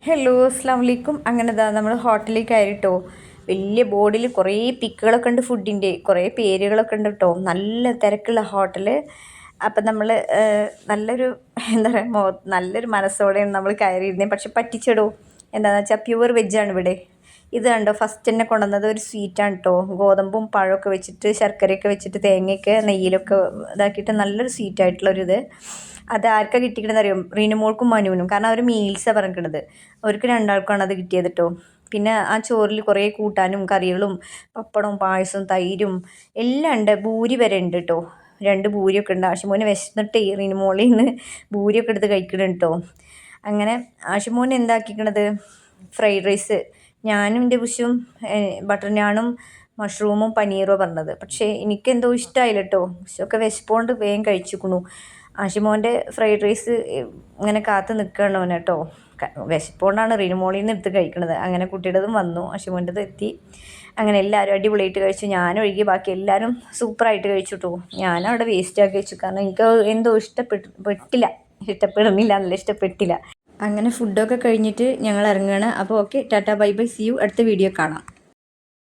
Hello അസ്സാം വലൈക്കും. അങ്ങനെ നമ്മൾ ഹോട്ടലിൽ കയറിട്ടോ. വലിയ ബോർഡിൽ കുറേ പിക്കുകളൊക്കെ ഉണ്ട്, ഫുഡിൻ്റെ കുറേ പേരുകളൊക്കെ ഉണ്ട് കേട്ടോ. നല്ല തിരക്കുള്ള ഹോട്ടൽ. അപ്പം നമ്മൾ നല്ലൊരു എന്താ പറയുക, നല്ലൊരു മനസ്സോടെയാണ് നമ്മൾ കയറിയിരുന്നത്. പക്ഷെ പറ്റിച്ചിടോ, എന്താണെന്ന് വെച്ചാൽ പ്യുവർ വെജാണ് ഇവിടെ. ഇത് കണ്ടോ, ഫസ്റ്റ് തന്നെ കൊണ്ടുവന്നത് ഒരു സ്വീറ്റാണ് കേട്ടോ. ഗോതമ്പും പഴമൊക്കെ വെച്ചിട്ട്, ശർക്കരയൊക്കെ വെച്ചിട്ട്, തേങ്ങയൊക്കെ നെയ്യിലൊക്കെ ഇതാക്കിയിട്ട് നല്ലൊരു സ്വീറ്റായിട്ടുള്ളൊരിത്. അത് ആർക്കാണ് കിട്ടിക്കണമെന്ന് അറിയാം? റീനുമോൾക്കും മനുവിനും. കാരണം അവർ മീൽസാണ് പറഞ്ഞിരിക്കണത്. അവർക്ക് രണ്ടാൾക്കാണ് അത് കിട്ടിയത് കേട്ടോ. പിന്നെ ആ ചോറിൽ കുറേ കൂട്ടാനും കറികളും പപ്പടവും പായസവും തൈരും എല്ലാം ഉണ്ട്. ഭൂരി വരെ ഉണ്ട് കേട്ടോ. 2 ഭൂരിയൊക്കെ ഉണ്ട്. ആഷിമോന് വിശന്നിട്ട് റീനുമോളിൽ നിന്ന് ഭൂരിയൊക്കെ എടുത്ത് കഴിക്കണം കേട്ടോ. അങ്ങനെ ആഷിമോൻ എന്താക്കിക്കണത്, ഫ്രൈഡ് റൈസ്. ഞാനും എൻ്റെ ബുഷും ബട്ടർ നാനും മഷ്റൂമും പനീറും പറഞ്ഞത്. പക്ഷേ എനിക്കെന്തോ ഇഷ്ടമായില്ല കേട്ടോ. ബുഷൊക്കെ വിശപ്പോണ്ട് വേഗം കഴിച്ചിക്കണു. ആഷിമോൻ്റെ ഫ്രൈഡ് റൈസ് ഇങ്ങനെ കാത്ത് നിൽക്കണം അവനെ കേട്ടോ. വിശപ്പോണ്ടാണ് റീനുമോളിൽ നിന്ന് എടുത്ത് കഴിക്കണത്. അങ്ങനെ കുട്ടിയുടേതും വന്നു, ആഷിമോൻ്റെത് എത്തി. അങ്ങനെ എല്ലാവരും അടിപൊളിയായിട്ട് കഴിച്ചു. ഞാനൊഴികെ ബാക്കി എല്ലാവരും സൂപ്പറായിട്ട് കഴിച്ചു കേട്ടോ. ഞാനവിടെ വേസ്റ്റാക്കി വെച്ചു. കാരണം എനിക്ക് എന്തോ ഇഷ്ടപ്പെടുന്നില്ല, നല്ല ഇഷ്ടപ്പെട്ടില്ല. അങ്ങനെ ഫുഡൊക്കെ കഴിഞ്ഞിട്ട് ഞങ്ങൾ ഇറങ്ങുകയാണ്. അപ്പോൾ okay, tata bye bye, see you. അടുത്ത വീഡിയോ കാണാം.